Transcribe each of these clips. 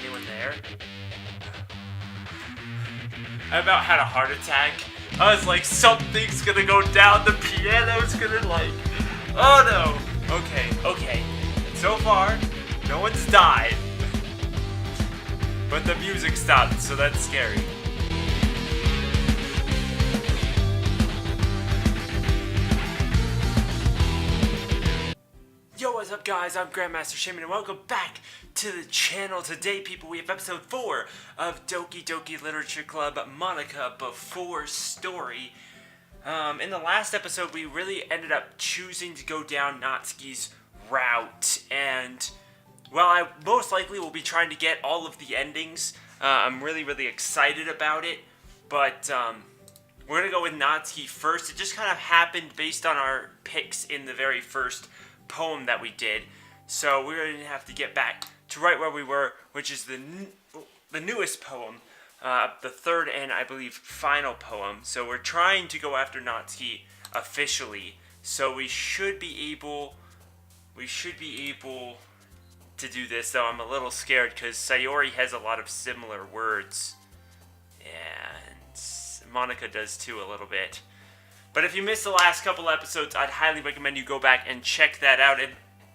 Anyone there? I about had a heart attack. I was like, something's gonna go down. The piano's gonna oh no. Okay. So far, no one's died. But the music stopped, so that's scary. Yo, what's up guys? I'm Grandmaster Shaman and welcome back to the channel. Today, people, we have episode 4 of Doki Literature Club Monika Before Story. In the last episode, we really ended up choosing to go down Natsuki's route, and well, I most likely will be trying to get all of the endings. I'm really excited about it, but we're going to go with Natsuki first. It just kind of happened based on our picks in the very first poem that we did, so we're going to have to get back to right where we were, which is the newest poem, the third and I believe final poem. So we're trying to go after Natsuki officially, so we should be able to do this, though I'm a little scared because Sayori has a lot of similar words, and Monika does too a little bit. But if you missed the last couple episodes, I'd highly recommend you go back and check that out. And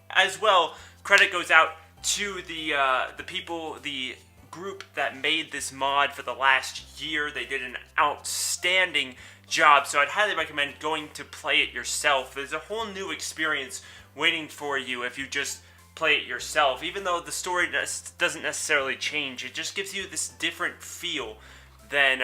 as well, credit goes out to the people, the group that made this mod for the last year. They did an outstanding job, so I'd highly recommend going to play it yourself. There's a whole new experience waiting for you if you just play it yourself. Even though the story doesn't necessarily change, it just gives you this different feel than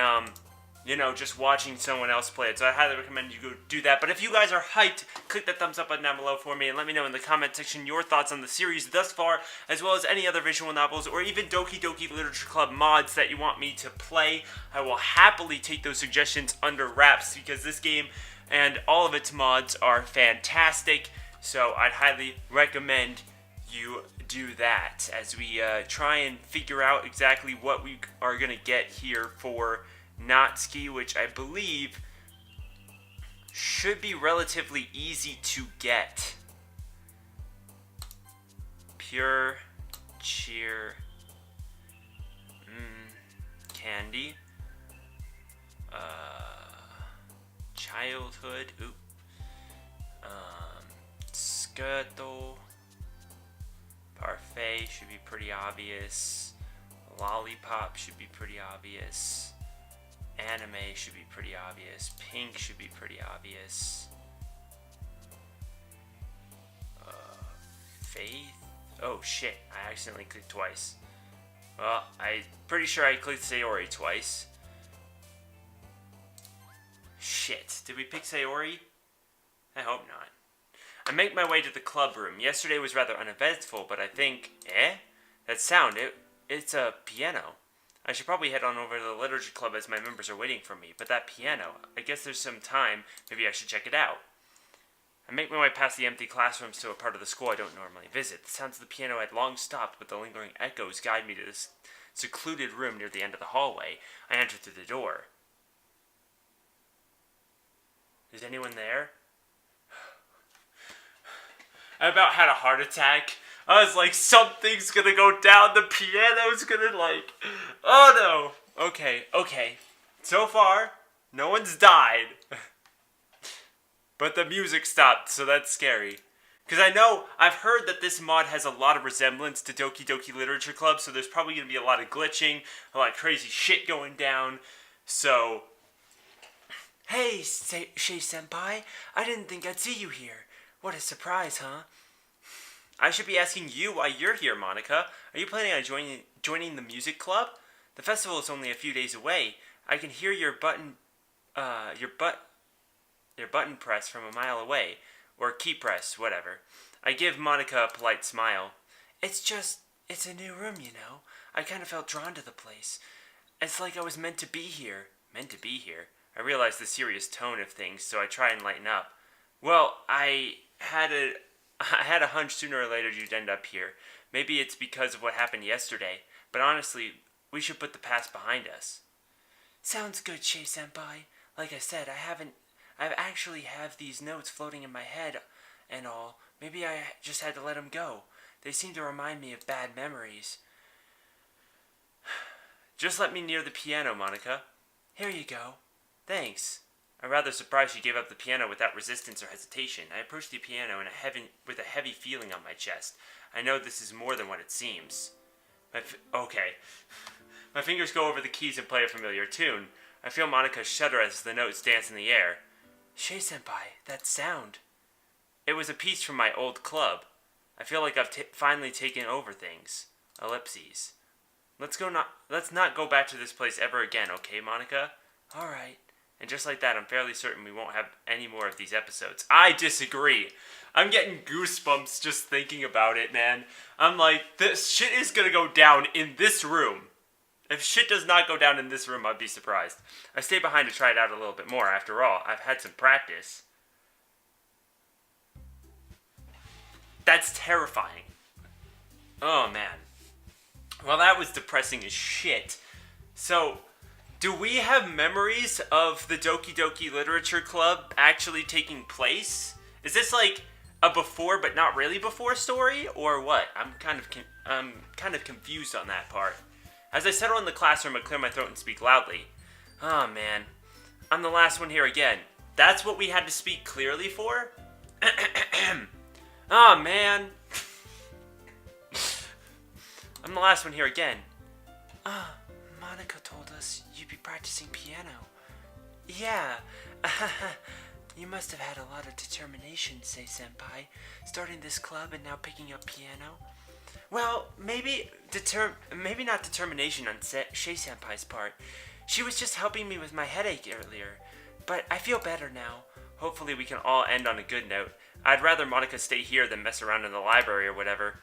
just watching someone else play it. So I highly recommend you go do that. But if you guys are hyped, click that thumbs up button down below for me and let me know in the comment section your thoughts on the series thus far, as well as any other visual novels or even Doki Literature Club mods that you want me to play. I will happily take those suggestions under wraps because this game and all of its mods are fantastic. So I'd highly recommend you do that as we try and figure out exactly what we are going to get here for Natsuki, which I believe should be relatively easy to get. Pure cheer candy. Childhood. Skirtle. Parfait should be pretty obvious. Lollipop should be pretty obvious. Anime should be pretty obvious. Pink should be pretty obvious. Faith? Oh shit, I accidentally clicked twice. Well, I'm pretty sure I clicked Sayori twice. Shit, did we pick Sayori? I hope not. I make my way to the club room. Yesterday was rather uneventful, but I think... That sound, it's a piano. I should probably head on over to the literature club as my members are waiting for me, but that piano, I guess there's some time, maybe I should check it out. I make my way past the empty classrooms to a part of the school I don't normally visit. The sounds of the piano had long stopped, but the lingering echoes guide me to this secluded room near the end of the hallway. I enter through the door. Is anyone there? I about had a heart attack. I was like, something's gonna go down. The piano's gonna oh no. Okay. So far, no one's died. But the music stopped, so that's scary. Because I've heard that this mod has a lot of resemblance to Doki Literature Club, so there's probably gonna be a lot of glitching, a lot of crazy shit going down. So, hey, Shay-senpai, I didn't think I'd see you here. What a surprise, huh? I should be asking you why you're here, Monika. Are you planning on joining the music club? The festival is only a few days away. I can hear your button press from a mile away, or key press, whatever. I give Monika a polite smile. It's a new room, you know. I kind of felt drawn to the place. It's like I was meant to be here. Meant to be here. I realize the serious tone of things, so I try and lighten up. Well, I had a hunch sooner or later you'd end up here. Maybe it's because of what happened yesterday, but honestly, we should put the past behind us. Sounds good, Shay-senpai. Like I said, I actually have these notes floating in my head and all. Maybe I just had to let them go. They seem to remind me of bad memories. Just let me near the piano, Monika. Here you go. Thanks. I'm rather surprised she gave up the piano without resistance or hesitation. I approached the piano with a heavy feeling on my chest. I know this is more than what it seems. Okay. My fingers go over the keys and play a familiar tune. I feel Monika shudder as the notes dance in the air. Shay-senpai, that sound. It was a piece from my old club. I feel like I've finally taken over things. Ellipses. Let's not go back to this place ever again, okay, Monika? All right. And just like that, I'm fairly certain we won't have any more of these episodes. I disagree. I'm getting goosebumps just thinking about it, man. I'm like, this shit is gonna go down in this room. If shit does not go down in this room, I'd be surprised. I stay behind to try it out a little bit more. After all, I've had some practice. That's terrifying. Oh, man. Well, that was depressing as shit. So, do we have memories of the Doki Doki Literature Club actually taking place? Is this like a before but not really before story, or what? I'm kind of confused on that part. As I settle in the classroom, I clear my throat and speak loudly. Oh man, I'm the last one here again. That's what we had to speak clearly for? Oh man. I'm the last one here again. Monika told us you'd be practicing piano. Yeah. You must have had a lot of determination, Sei-senpai, starting this club and now picking up piano. Well, maybe not determination on Shay-senpai's part. She was just helping me with my headache earlier. But I feel better now. Hopefully we can all end on a good note. I'd rather Monika stay here than mess around in the library or whatever.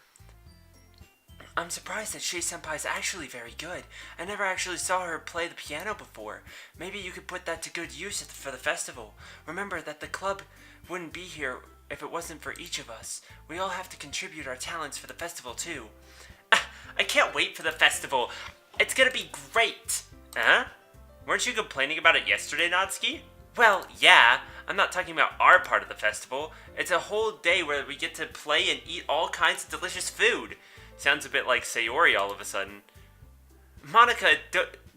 I'm surprised that Shay-senpai's actually very good. I never actually saw her play the piano before. Maybe you could put that to good use for the festival. Remember that the club wouldn't be here if it wasn't for each of us. We all have to contribute our talents for the festival too. I can't wait for the festival. It's gonna be great. Huh? Weren't you complaining about it yesterday, Natsuki? Well, yeah. I'm not talking about our part of the festival. It's a whole day where we get to play and eat all kinds of delicious food. Sounds a bit like Sayori all of a sudden. Monika,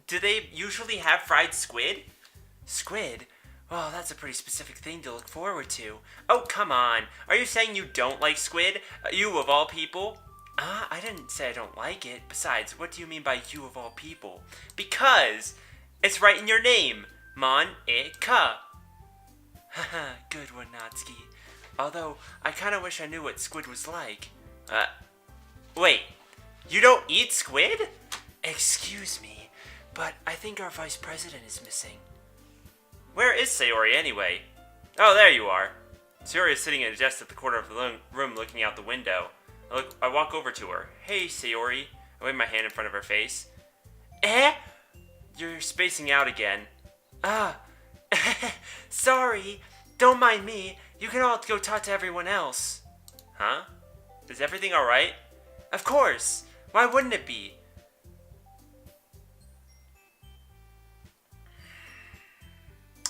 do they usually have fried squid? Squid? Well, that's a pretty specific thing to look forward to. Oh, come on. Are you saying you don't like squid? You of all people? I didn't say I don't like it. Besides, what do you mean by you of all people? Because it's right in your name. Monika. Haha, good one, Natsuki. Although, I kinda wish I knew what squid was like. Wait, you don't eat squid? Excuse me, but I think our vice president is missing. Where is Sayori anyway? Oh, there you are. Sayori is sitting at a desk at the corner of the room looking out the window. I walk over to her. Hey, Sayori. I wave my hand in front of her face. You're spacing out again. Sorry. Don't mind me. You can all go talk to everyone else. Huh? Is everything alright? Of course. Why wouldn't it be?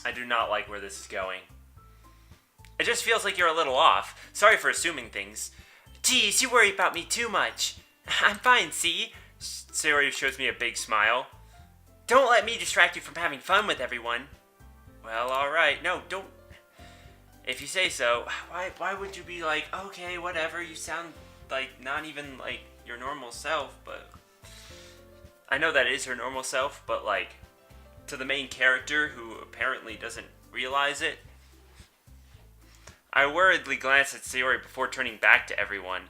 I do not like where this is going. It just feels like you're a little off. Sorry for assuming things. Geez, you worry about me too much. I'm fine, see? Sayori shows me a big smile. Don't let me distract you from having fun with everyone. Well, alright. No, don't. If you say so, why would you be like, okay, whatever, you sound like not even like your normal self, but I know that is her normal self, but like to the main character who apparently doesn't realize it. I worriedly glance at Sayori before turning back to everyone,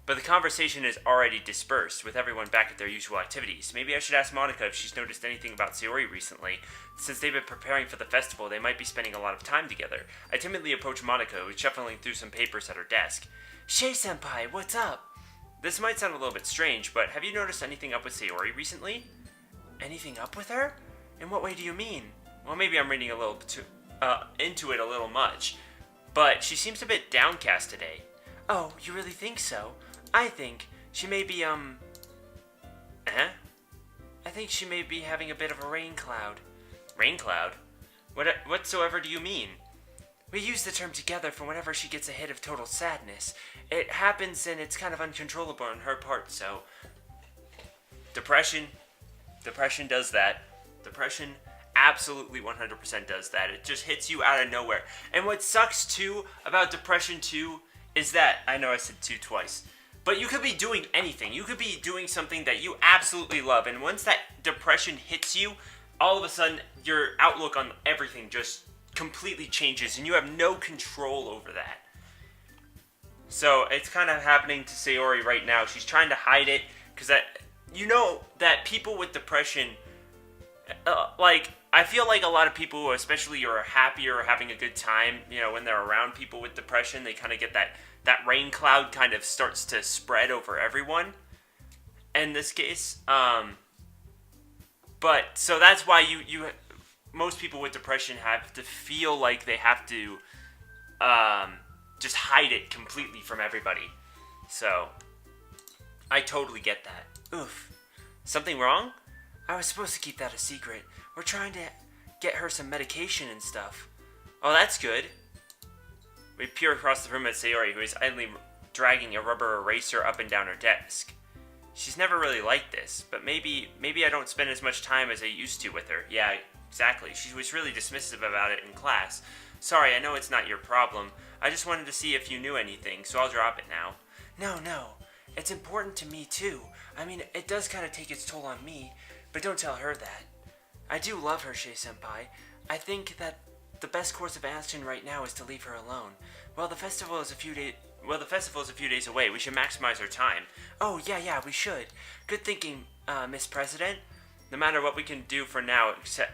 but the conversation is already dispersed, with everyone back at their usual activities. Maybe I should ask Monika if she's noticed anything about Sayori recently. Since they've been preparing for the festival, they might be spending a lot of time together. I timidly approach Monika, who's shuffling through some papers at her desk. Shay-senpai, what's up? This might sound a little bit strange, but have you noticed anything up with Sayori recently? Anything up with her? In what way do you mean? Well, maybe I'm reading a little into it a little much, but she seems a bit downcast today. Oh, you really think so? I think she may be, I think she may be having a bit of a rain cloud. Rain cloud? Whatsoever do you mean? We use the term together for whenever she gets a hit of total sadness. It happens and it's kind of uncontrollable on her part, so... Depression? Depression does that. Depression absolutely 100% does that. It just hits you out of nowhere. And what sucks too about depression too is that, I know I said two twice, but you could be doing anything. You could be doing something that you absolutely love, and once that depression hits you, all of a sudden your outlook on everything just completely changes and you have no control over that. So it's kind of happening to Sayori right now. She's trying to hide it because that people with depression, I feel like a lot of people, especially who are happy or having a good time, when they're around people with depression, they kind of get that rain cloud kind of starts to spread over everyone. In this case, but so that's why most people with depression have to feel like they have to just hide it completely from everybody. So I totally get that. Oof. Something wrong? I was supposed to keep that a secret. We're trying to get her some medication and stuff. Oh, that's good. We peer across the room at Sayori, who is idly dragging a rubber eraser up and down her desk. She's never really liked this, but maybe I don't spend as much time as I used to with her. Yeah, exactly. She was really dismissive about it in class. Sorry, I know it's not your problem. I just wanted to see if you knew anything, so I'll drop it now. No. It's important to me, too. I mean, it does kind of take its toll on me, but don't tell her that. I do love her, Shei-senpai. I think that the best course of action right now is to leave her alone. Well, the festival is a few days away. We should maximize our time. Oh, yeah, we should. Good thinking, Miss President. No matter what we can do for now, except,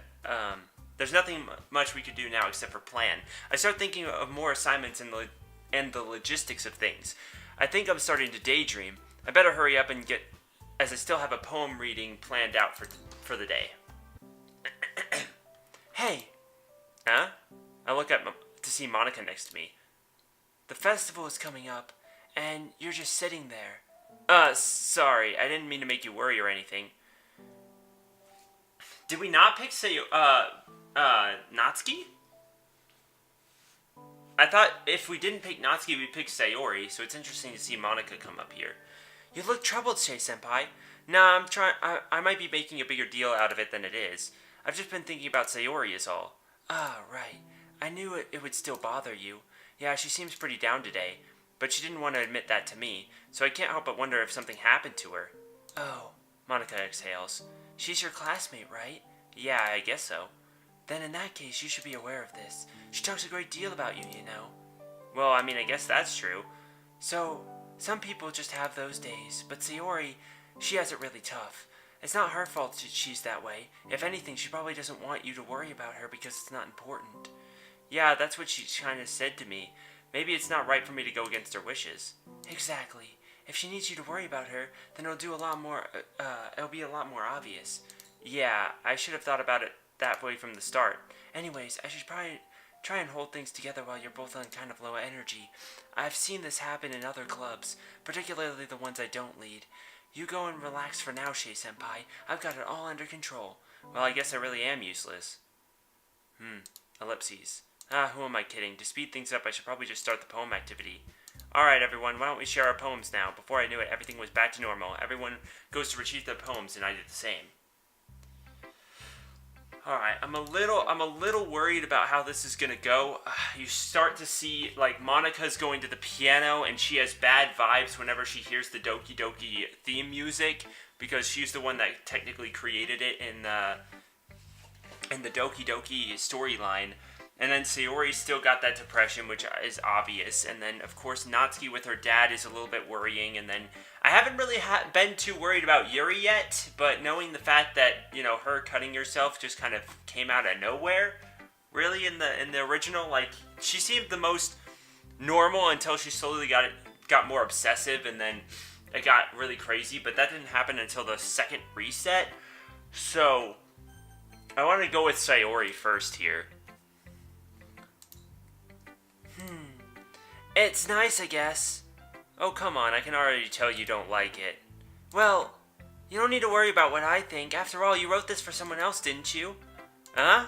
there's nothing much we could do now except for plan. I start thinking of more assignments and the logistics of things. I think I'm starting to daydream. I better hurry up and as I still have a poem reading planned out for the day. Hey! Huh? I look up to see Monika next to me. The festival is coming up, and you're just sitting there. Sorry, I didn't mean to make you worry or anything. Did we not pick Natsuki? I thought if we didn't pick Natsuki, we'd pick Sayori, so it's interesting to see Monika come up here. You look troubled, Shei-senpai. Nah, I might be making a bigger deal out of it than it is. I've just been thinking about Sayori is all. Ah, right. I knew it would still bother you. Yeah, she seems pretty down today, but she didn't want to admit that to me, so I can't help but wonder if something happened to her. Oh, Monika exhales. She's your classmate, right? Yeah, I guess so. Then in that case, you should be aware of this. She talks a great deal about you, you know. Well, I mean, I guess that's true. So, some people just have those days, but Sayori, she has it really tough. It's not her fault she's that way. If anything, she probably doesn't want you to worry about her because it's not important. Yeah, that's what she kind of said to me. Maybe it's not right for me to go against her wishes. Exactly. If she needs you to worry about her, then it'll be a lot more obvious. Yeah, I should have thought about it that way from the start. Anyways, I should probably try and hold things together while you're both on kind of low energy. I've seen this happen in other clubs, particularly the ones I don't lead. You go and relax for now, Shei-senpai. I've got it all under control. Well, I guess I really am useless. Ellipses. Who am I kidding? To speed things up, I should probably just start the poem activity. Alright, everyone, why don't we share our poems now? Before I knew it, everything was back to normal. Everyone goes to retrieve their poems, and I did the same. Alright, I'm a little worried about how this is gonna go. You start to see, Monika's going to the piano, and she has bad vibes whenever she hears the Doki Doki theme music, because she's the one that technically created it in the Doki Doki storyline. And then Sayori's still got that depression, which is obvious. And then, of course, Natsuki with her dad is a little bit worrying. And then I haven't really been too worried about Yuri yet, but knowing the fact that, her cutting herself just kind of came out of nowhere, really, in the original, she seemed the most normal until she slowly got more obsessive, and then it got really crazy. But that didn't happen until the second reset. So I want to go with Sayori first here. It's nice, I guess. Oh, come on, I can already tell you don't like it. Well, you don't need to worry about what I think. After all, you wrote this for someone else, didn't you? Huh?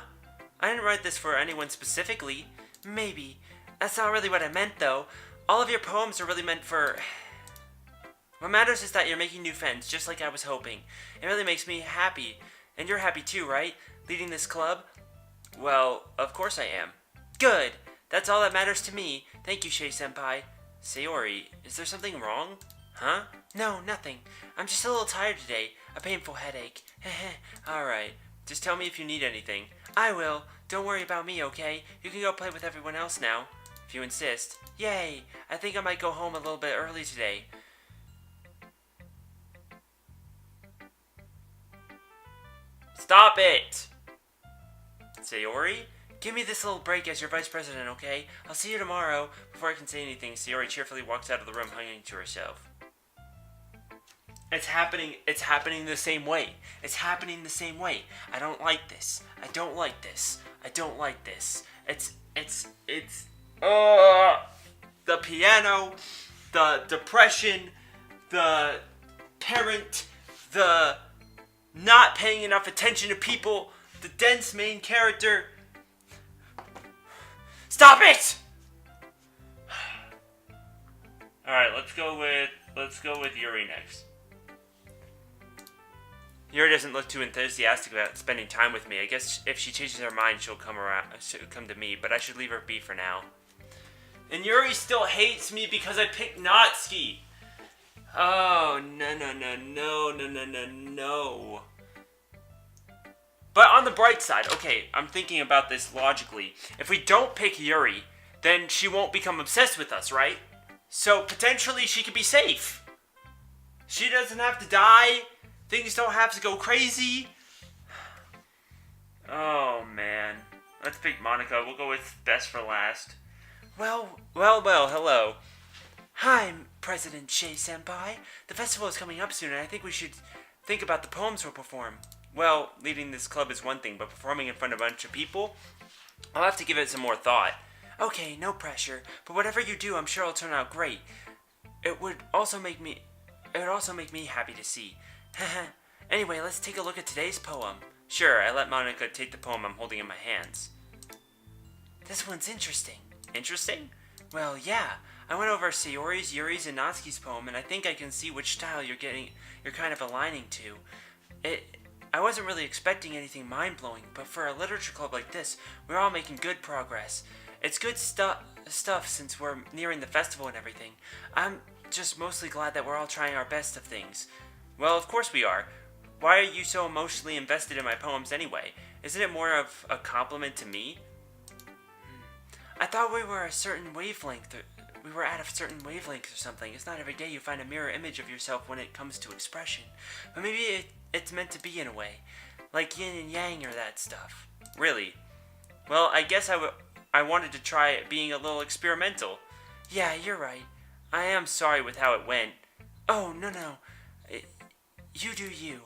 I didn't write this for anyone specifically. Maybe. That's not really what I meant, though. All of your poems are really meant for What matters is that you're making new friends, just like I was hoping. It really makes me happy. And you're happy too, right? Leading this club? Well, of course I am. Good! That's all that matters to me. Thank you, Shei-senpai. Sayori, is there something wrong? Huh? No, nothing. I'm just a little tired today. A painful headache. Alright. Just tell me if you need anything. I will. Don't worry about me, okay? You can go play with everyone else now. If you insist. Yay! I think I might go home a little bit early today. Stop it! Sayori? Give me this little break as your vice president, okay? I'll see you tomorrow. Before I can say anything, Sayori cheerfully walks out of the room, humming to herself. It's happening the same way. It's happening the same way. I don't like this. I don't like this. I don't like this. The piano, the depression, the parent, the not paying enough attention to people, the dense main character. Stop it! Alright, let's go with Yuri next. Yuri doesn't look too enthusiastic about spending time with me. I guess if she changes her mind, she'll come to me, but I should leave her be for now. And Yuri still hates me because I picked Natsuki. Oh, no. But on the bright side, okay, I'm thinking about this logically. If we don't pick Yuri, then she won't become obsessed with us, right? So potentially she could be safe. She doesn't have to die. Things don't have to go crazy. Oh, man. Let's pick Monika. We'll go with best for last. Well, hello. Hi, President Shei-senpai. The festival is coming up soon, and I think we should think about the poems we'll perform. Well, leading this club is one thing, but performing in front of a bunch of people, I'll have to give it some more thought. Okay, no pressure, but whatever you do, I'm sure it'll turn out great. It would also make me happy to see. Anyway, let's take a look at today's poem. Sure, I let Monika take the poem I'm holding in my hands. This one's interesting. Interesting? Well, yeah. I went over Sayori's, Yuri's, and Natsuki's poem, and I think I can see which style you're kind of aligning to. I wasn't really expecting anything mind-blowing, but for a literature club like this, we're all making good progress. It's good stuff since we're nearing the festival and everything. I'm just mostly glad that we're all trying our best of things. Well, of course we are. Why are you so emotionally invested in my poems anyway? Isn't it more of a compliment to me? I thought we were at a certain wavelength or something. It's not every day you find a mirror image of yourself when it comes to expression. But maybe it's meant to be in a way. Like yin and yang or that stuff. Really? Well, I guess I wanted to try being a little experimental. Yeah, you're right. I am sorry with how it went. Oh, no. You do you.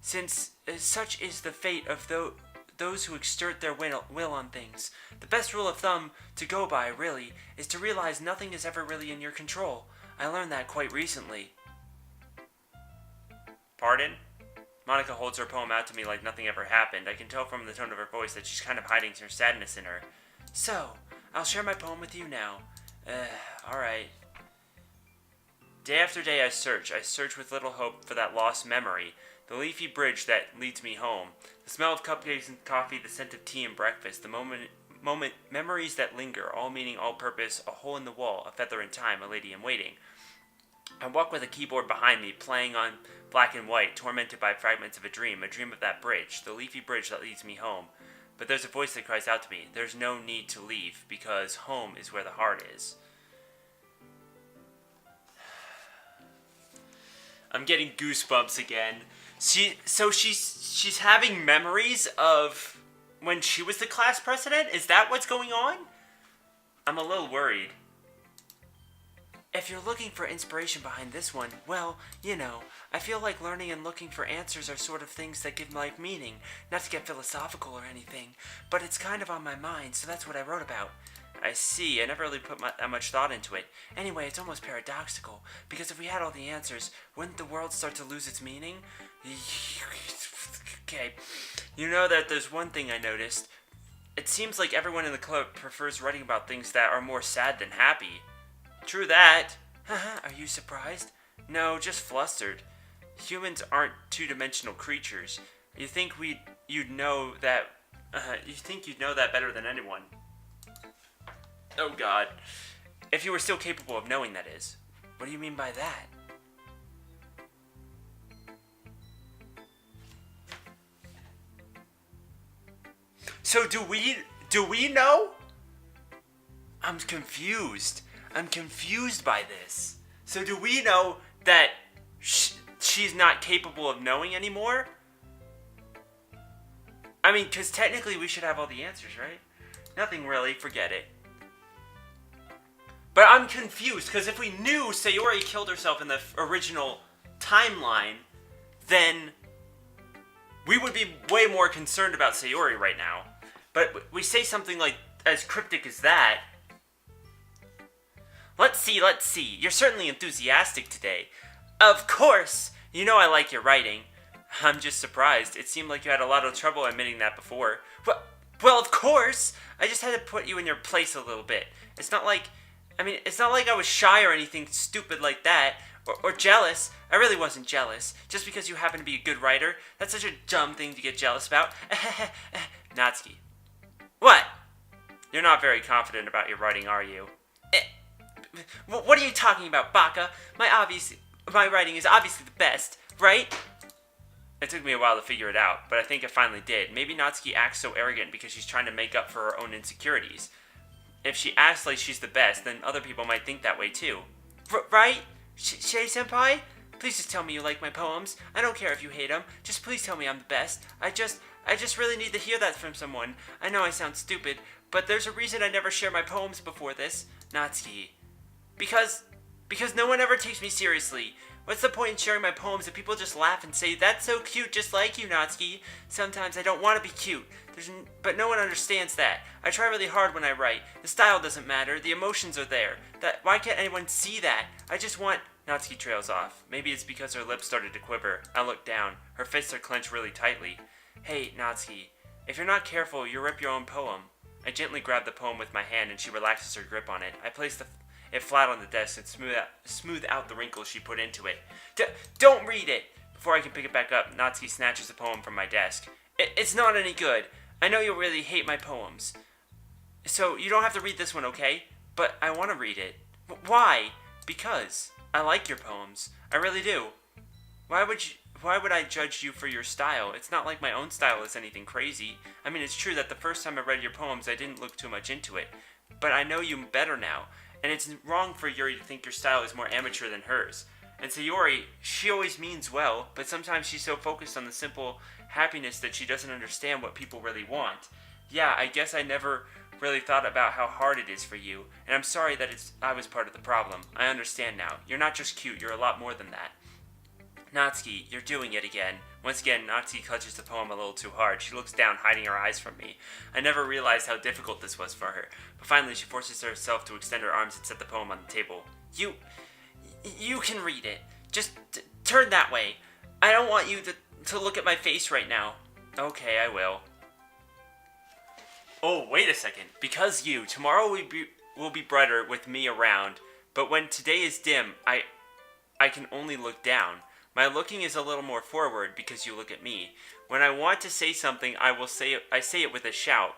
Since such is the fate of those who exert their will on things. The best rule of thumb to go by, really, is to realize nothing is ever really in your control. I learned that quite recently. Pardon? Monika holds her poem out to me like nothing ever happened. I can tell from the tone of her voice that she's kind of hiding her sadness in her. So, I'll share my poem with you now. Alright. Day after day I search with little hope for that lost memory. The leafy bridge that leads me home. The smell of cupcakes and coffee, the scent of tea and breakfast, the memories that linger, all meaning, all purpose, a hole in the wall, a feather in time, a lady in waiting. I walk with a keyboard behind me, playing on black and white, tormented by fragments of a dream of that bridge, the leafy bridge that leads me home. But there's a voice that cries out to me, there's no need to leave, because home is where the heart is. I'm getting goosebumps again. She's having memories of when she was the class president? Is that what's going on? I'm a little worried. If you're looking for inspiration behind this one, well, I feel like learning and looking for answers are sort of things that give life meaning. Not to get philosophical or anything, but it's kind of on my mind, so that's what I wrote about. I see. I never really put that much thought into it. Anyway, it's almost paradoxical, because if we had all the answers, wouldn't the world start to lose its meaning? Okay, that there's one thing I noticed. It seems like everyone in the club prefers writing about things that are more sad than happy. True that. Haha, are you surprised? No, just flustered. Humans aren't two-dimensional creatures. You think you'd know that? You think you'd know that better than anyone? Oh God! If you were still capable of knowing, that is. What do you mean by that? So do we know? I'm confused. I'm confused by this. So do we know that she's not capable of knowing anymore? I mean, because technically we should have all the answers, right? Nothing really, forget it. But I'm confused, because if we knew Sayori killed herself in the original timeline, then we would be way more concerned about Sayori right now. But we say something like as cryptic as that. Let's see. You're certainly enthusiastic today. Of course! You know I like your writing. I'm just surprised. It seemed like you had a lot of trouble admitting that before. Well, of course! I just had to put you in your place a little bit. It's not like I was shy or anything stupid like that. Or jealous. I really wasn't jealous. Just because you happen to be a good writer. That's such a dumb thing to get jealous about. Natsuki. What? You're not very confident about your writing, are you? What are you talking about, Baka? My writing is obviously the best, right? It took me a while to figure it out, but I think I finally did. Maybe Natsuki acts so arrogant because she's trying to make up for her own insecurities. If she acts like she's the best, then other people might think that way too. Right? Shay-senpai? Please just tell me you like my poems. I don't care if you hate them. Just please tell me I'm the best. I just really need to hear that from someone. I know I sound stupid, but there's a reason I never share my poems before this. Natsuki. Because no one ever takes me seriously. What's the point in sharing my poems if people just laugh and say, "That's so cute, just like you, Natsuki"? Sometimes I don't want to be cute, but no one understands that. I try really hard when I write. The style doesn't matter, the emotions are there. Why can't anyone see that? I just want... Natsuki trails off. Maybe it's because her lips started to quiver. I look down. Her fists are clenched really tightly. Hey, Natsuki, if you're not careful, you'll rip your own poem. I gently grab the poem with my hand and she relaxes her grip on it. I place it flat on the desk and smooth out the wrinkles she put into it. Don't read it! Before I can pick it back up, Natsuki snatches the poem from my desk. It's not any good. I know you'll really hate my poems. So you don't have to read this one, okay? But I want to read it. Why? Because I like your poems. I really do. Why would I judge you for your style? It's not like my own style is anything crazy. I mean, it's true that the first time I read your poems, I didn't look too much into it. But I know you better now. And it's wrong for Yuri to think your style is more amateur than hers. And Sayori, she always means well, but sometimes she's so focused on the simple happiness that she doesn't understand what people really want. Yeah, I guess I never really thought about how hard it is for you, and I'm sorry that I was part of the problem. I understand now. You're not just cute, you're a lot more than that. Natsuki, you're doing it again. Once again, Natsuki clutches the poem a little too hard. She looks down, hiding her eyes from me. I never realized how difficult this was for her. But finally, she forces herself to extend her arms and set the poem on the table. You can read it. Just turn that way. I don't want you to look at my face right now. Okay, I will. Oh, wait a second. Because tomorrow will be brighter with me around. But when today is dim, I can only look down. My looking is a little more forward because you look at me. When I want to say something, I say it with a shout.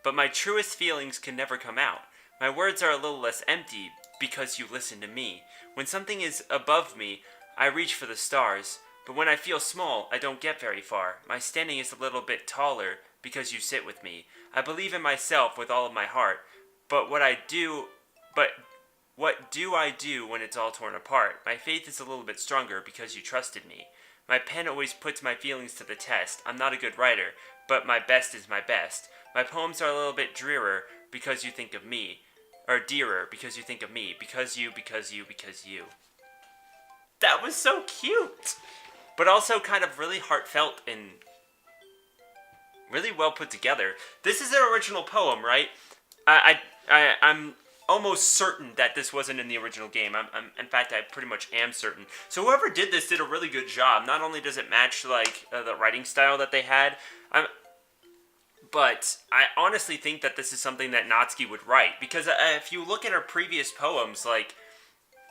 But my truest feelings can never come out. My words are a little less empty because you listen to me. When something is above me, I reach for the stars. But when I feel small, I don't get very far. My standing is a little bit taller because you sit with me. I believe in myself with all of my heart. But what do I do when it's all torn apart? My faith is a little bit stronger because you trusted me. My pen always puts my feelings to the test. I'm not a good writer, but my best is my best. My poems are a little bit drearer because you think of me. Or dearer because you think of me. Because you. That was so cute! But also kind of really heartfelt and really well put together. This is an original poem, right? I'm almost certain that this wasn't in the original game. In fact, I pretty much am certain. So whoever did this did a really good job. Not only does it match the writing style that they had, but I honestly think that this is something that Natsuki would write. Because if you look at her previous poems,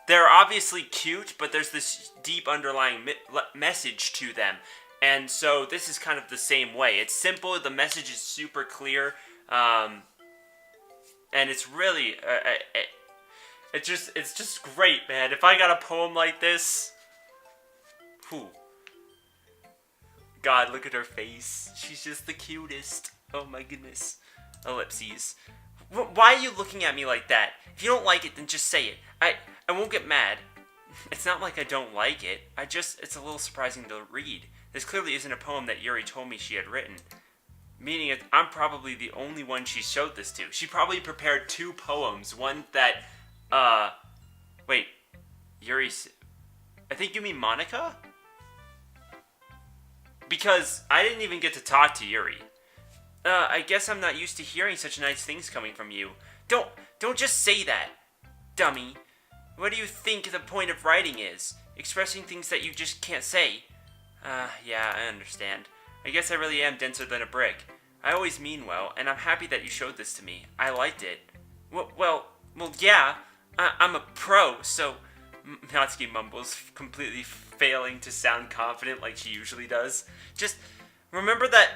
they're obviously cute, but there's this deep underlying message to them. And so this is kind of the same way. It's simple, the message is super clear, and it's really, it's just great, man. If I got a poem like this, whew. God, look at her face. She's just the cutest. Oh my goodness. Ellipses. Why are you looking at me like that? If you don't like it, then just say it. I won't get mad. It's not like I don't like it. It's a little surprising to read. This clearly isn't a poem that Yuri told me she had written. Meaning I'm probably the only one she showed this to. She probably prepared 2 poems. One that, wait, Yuri, I think you mean Monika? Because I didn't even get to talk to Yuri. I guess I'm not used to hearing such nice things coming from you. Don't just say that, dummy. What do you think the point of writing is? Expressing things that you just can't say. Yeah, I understand. I guess I really am denser than a brick. I always mean well, and I'm happy that you showed this to me. I liked it. Well, yeah, I'm a pro, so... Natsuki mumbles, completely failing to sound confident like she usually does. Just remember that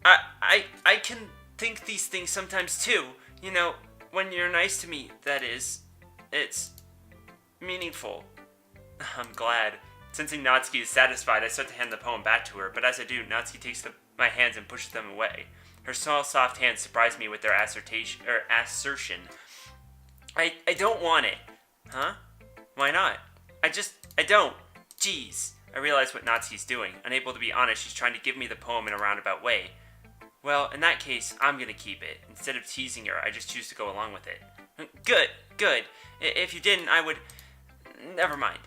I can think these things sometimes too. You know, when you're nice to me, that is. It's meaningful. I'm glad. Sensing Natsuki is satisfied, I start to hand the poem back to her, but as I do, Natsuki takes my hands and pushes them away. Her small, soft hands surprise me with their assertion. I don't want it. Huh? Why not? I don't. Jeez. I realize what Natsuki's doing. Unable to be honest, she's trying to give me the poem in a roundabout way. Well, in that case, I'm gonna keep it. Instead of teasing her, I just choose to go along with it. Good. If you didn't, I would... Never mind.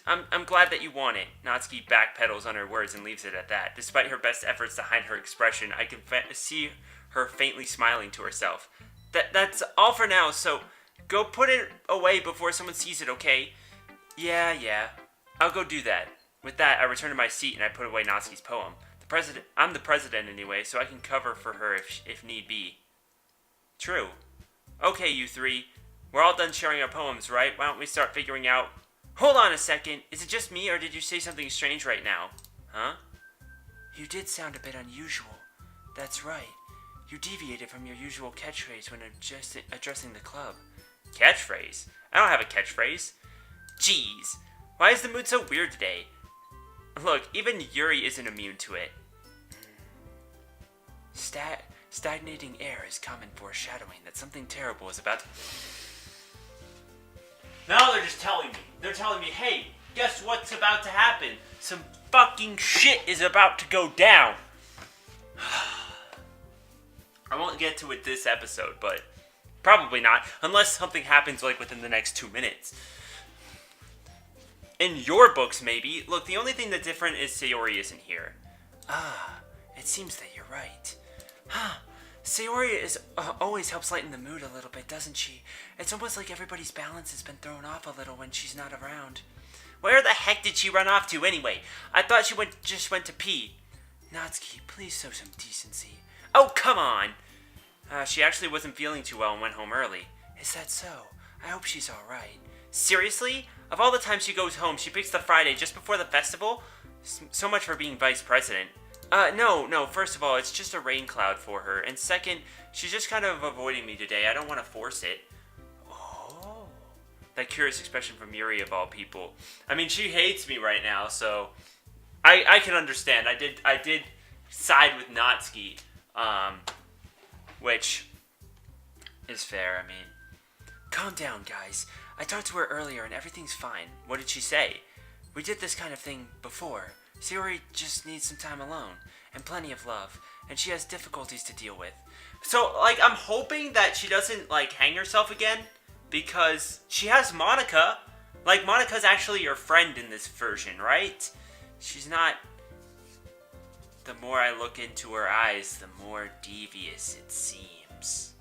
I'm glad that you want it. Natsuki backpedals on her words and leaves it at that. Despite her best efforts to hide her expression, I can see her faintly smiling to herself. That's all for now, so go put it away before someone sees it, okay? Yeah. I'll go do that. With that, I return to my seat and I put away Natsuki's poem. I'm the president anyway, so I can cover for her if need be. True. Okay, you 3. We're all done sharing our poems, right? Why don't we start figuring out... Hold on a second. Is it just me, or did you say something strange right now? Huh? You did sound a bit unusual. That's right. You deviated from your usual catchphrase when addressing the club. Catchphrase? I don't have a catchphrase. Jeez. Why is the mood so weird today? Look, even Yuri isn't immune to it. Stagnating air is common foreshadowing that something terrible is about to... Now they're just telling me. They're telling me, hey, guess what's about to happen? Some fucking shit is about to go down. I won't get to it this episode, but probably not. Unless something happens, like, within the next 2 minutes. In your books, maybe. Look, the only thing that's different is Sayori isn't here. It seems that you're right. Sayori always helps lighten the mood a little bit, doesn't she? It's almost like everybody's balance has been thrown off a little when she's not around. Where the heck did she run off to anyway? I thought she just went to pee. Natsuki, please show some decency. Oh, come on! She actually wasn't feeling too well and went home early. Is that so? I hope she's alright. Seriously? Of all the times she goes home, she picks the Friday just before the festival? So much for being vice president. No, first of all, it's just a rain cloud for her. And second, she's just kind of avoiding me today. I don't want to force it. Oh. That curious expression from Yuri of all people. I mean, she hates me right now, so... I can understand. I did side with Natsuki, which is fair, I mean. Calm down, guys. I talked to her earlier and everything's fine. What did she say? We did this kind of thing before. Sayori just needs some time alone, and plenty of love, and she has difficulties to deal with. So, like, I'm hoping that she doesn't, like, hang herself again, because she has Monika. Like, Monika's actually your friend in this version, right? She's not... The more I look into her eyes, the more devious it seems.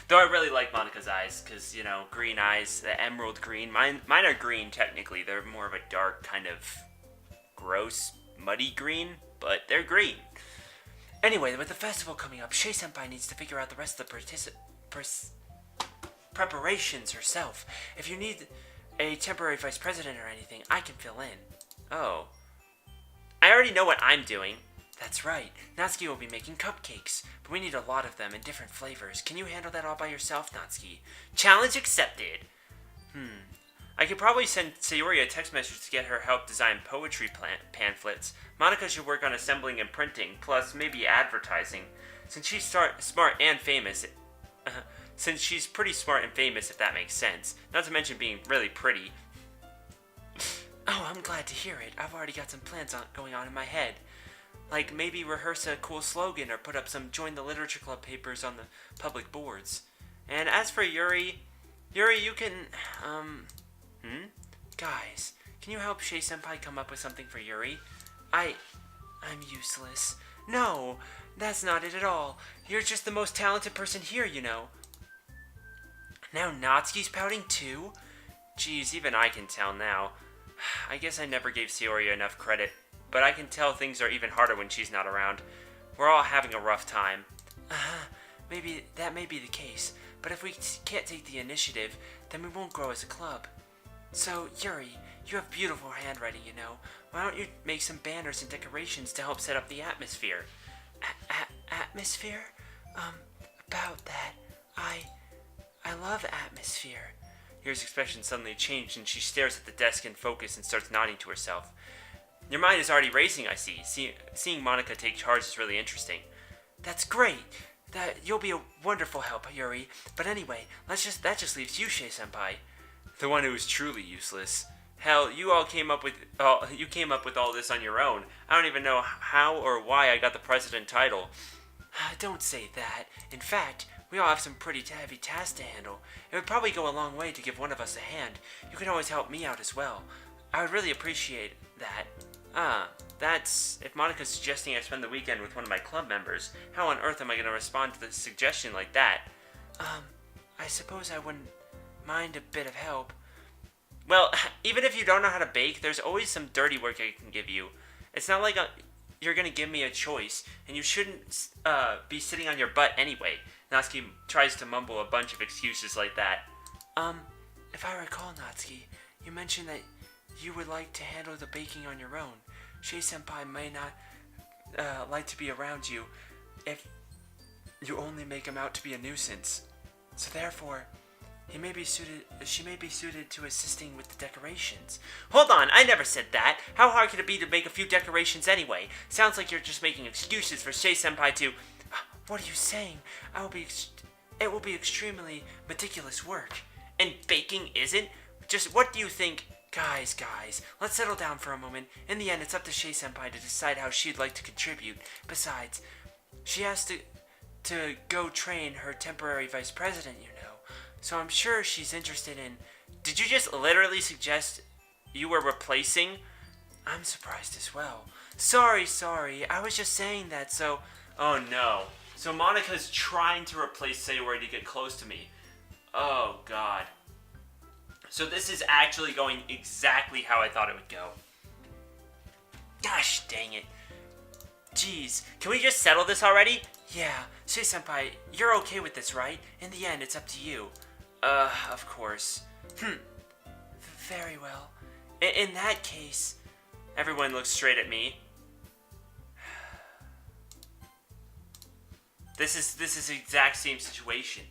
Though I really like Monika's eyes, because, you know, green eyes, the emerald green. Mine are green, technically. They're more of a dark, kind of... gross, muddy green, but they're green. Anyway, with the festival coming up, Shei-senpai needs to figure out the rest of the preparations herself. If you need a temporary vice president or anything. I can fill in. Oh. I already know what I'm doing. That's right. Natsuki will be making cupcakes, but we need a lot of them in different flavors. Can you handle that all by yourself, Natsuki? Challenge accepted. I could probably send Sayori a text message to get her help design poetry pamphlets. Monika should work on assembling and printing, plus maybe advertising. Since she's smart and famous, since she's pretty smart and famous, if that makes sense. Not to mention being really pretty. Oh, I'm glad to hear it. I've already got some plans going on in my head. Like maybe rehearse a cool slogan or put up some Join the Literature Club papers on the public boards. And as for Yuri, you can, Guys, can you help Shay-senpai come up with something for Yuri? I'm useless. No, that's not it at all. You're just the most talented person here, you know. Now Natsuki's pouting too? Geez, even I can tell now. I guess I never gave Sayori enough credit, but I can tell things are even harder when she's not around. We're all having a rough time. Maybe that may be the case, but if we can't take the initiative, then we won't grow as a club. So, Yuri, you have beautiful handwriting, you know. Why don't you make some banners and decorations to help set up the atmosphere? Atmosphere? About that, I love atmosphere. Yuri's expression suddenly changed, and she stares at the desk in focus and starts nodding to herself. Your mind is already racing, I see. Seeing Monika take charge is really interesting. That's great. You'll be a wonderful help, Yuri. But anyway, that just leaves you, Shay-senpai. The one who is truly useless. Hell, you came up with all this on your own. I don't even know how or why I got the president title. Don't say that. In fact, we all have some pretty heavy tasks to handle. It would probably go a long way to give one of us a hand. You can always help me out as well. I would really appreciate that. That's... If Monika's suggesting I spend the weekend with one of my club members, how on earth am I going to respond to the suggestion like that? I suppose I wouldn't mind a bit of help. Well, even if you don't know how to bake, there's always some dirty work I can give you. It's not like you're going to give me a choice, and you shouldn't be sitting on your butt anyway. Natsuki tries to mumble a bunch of excuses like that. If I recall, Natsuki, you mentioned that you would like to handle the baking on your own. Shay-senpai may not like to be around you if you only make him out to be a nuisance. So therefore, she may be suited to assisting with the decorations. Hold on, I never said that. How hard could it be to make a few decorations anyway? Sounds like you're just making excuses for Shay-senpai to... What are you saying? It will be extremely meticulous work. And baking isn't? Just what do you think? Guys, let's settle down for a moment. In the end, it's up to Shay-senpai to decide how she'd like to contribute. Besides, she has to go train her temporary vice president, you know. So I'm sure she's interested in... Did you just literally suggest you were replacing? I'm surprised as well. Sorry. I was just saying that, so... Oh no. So Monika's trying to replace Sayori to get close to me. Oh god. So this is actually going exactly how I thought it would go. Gosh dang it. Jeez, can we just settle this already? Yeah, Shay-senpai, you're okay with this, right? In the end, it's up to you. Of course. Very well. In that case... Everyone looks straight at me. This is the exact same situation.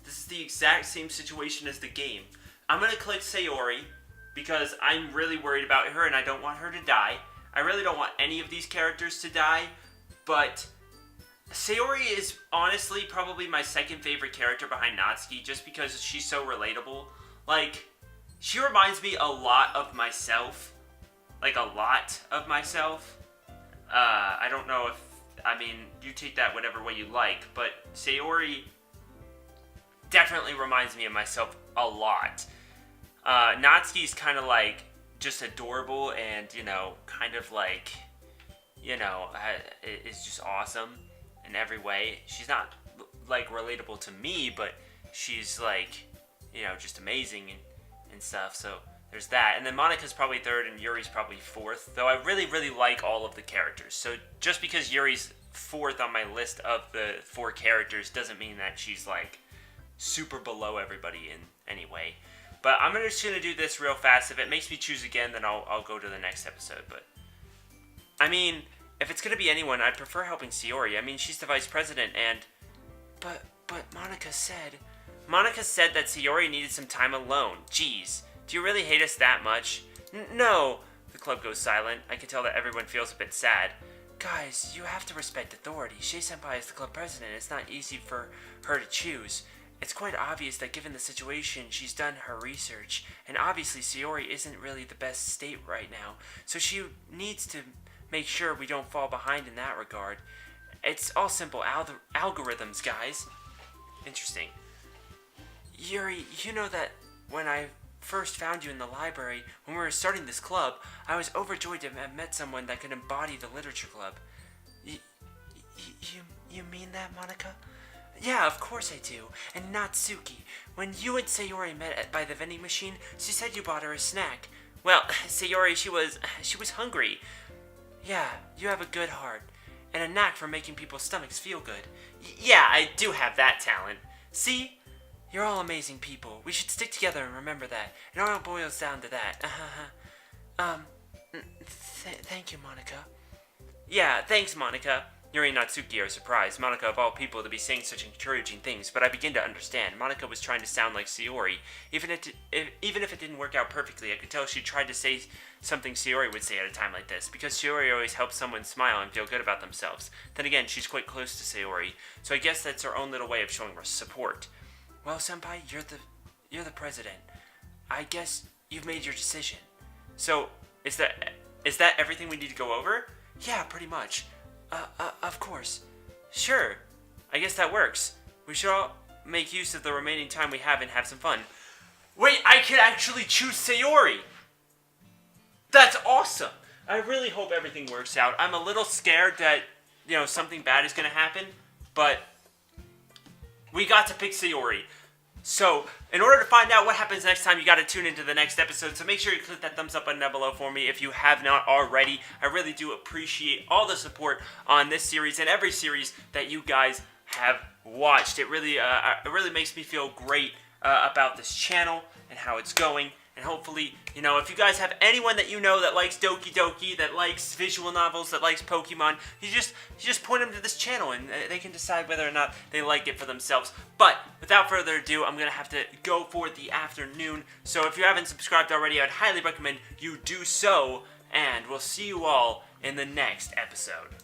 This is the exact same situation as the game. I'm going to click Sayori because I'm really worried about her and I don't want her to die. I really don't want any of these characters to die, but Sayori is honestly probably my second favorite character behind Natsuki just because she's so relatable. Like, she reminds me a lot of myself. Like, a lot of myself. I don't know if... I mean, you take that whatever way you like, but Sayori definitely reminds me of myself a lot. Natsuki's kind of like just adorable and, you know, kind of like, you know, is just awesome in every way. She's not like relatable to me, but she's like, you know, just amazing and stuff. So there's that. And then Monika's probably third and Yuri's probably fourth, though I really, really like all of the characters. So just because Yuri's fourth on my list of the 4 characters doesn't mean that she's like super below everybody in any way. But I'm just going to do this real fast. If it makes me choose again, then I'll go to the next episode. But, I mean, if it's going to be anyone, I'd prefer helping Sayori. I mean, she's the vice president, and... But Monika said that Sayori needed some time alone. Jeez, do you really hate us that much? No. The club goes silent. I can tell that everyone feels a bit sad. Guys, you have to respect authority. Shei-senpai is the club president. It's not easy for her to choose. It's quite obvious that given the situation, she's done her research, and obviously Sayori isn't really the best state right now, so she needs to make sure we don't fall behind in that regard. It's all simple algorithms, guys. Interesting. Yuri, you know that when I first found you in the library, when we were starting this club, I was overjoyed to have met someone that could embody the literature club. You mean that, Monika? Yeah, of course I do. And Natsuki, when you and Sayori met by the vending machine, she said you bought her a snack. Well, Sayori, she was hungry. Yeah, you have a good heart, and a knack for making people's stomachs feel good. Yeah, I do have that talent. See? You're all amazing people. We should stick together and remember that. It all boils down to that. Thank you, Monika. Yeah, thanks, Monika. Yuri and Natsuki are surprised. Monika, of all people, to be saying such encouraging things, but I begin to understand. Monika was trying to sound like Sayori. Even if it didn't work out perfectly, I could tell she tried to say something Sayori would say at a time like this, because Sayori always helps someone smile and feel good about themselves. Then again, she's quite close to Sayori, so I guess that's her own little way of showing support. Well, Senpai, you're the president. I guess you've made your decision. So, is that everything we need to go over? Yeah, pretty much. Of course. Sure. I guess that works. We should all make use of the remaining time we have and have some fun. Wait, I can actually choose Sayori! That's awesome! I really hope everything works out. I'm a little scared that, something bad is going to happen, but we got to pick Sayori. So, in order to find out what happens next time, you got to tune into the next episode. So make sure you click that thumbs up button down below for me if you have not already. I really do appreciate all the support on this series and every series that you guys have watched. It really makes me feel great about this channel and how it's going. And hopefully, if you guys have anyone that you know that likes Doki Doki, that likes visual novels, that likes Pokemon, you just point them to this channel and they can decide whether or not they like it for themselves. But without further ado, I'm going to have to go for the afternoon. So if you haven't subscribed already, I'd highly recommend you do so. And we'll see you all in the next episode.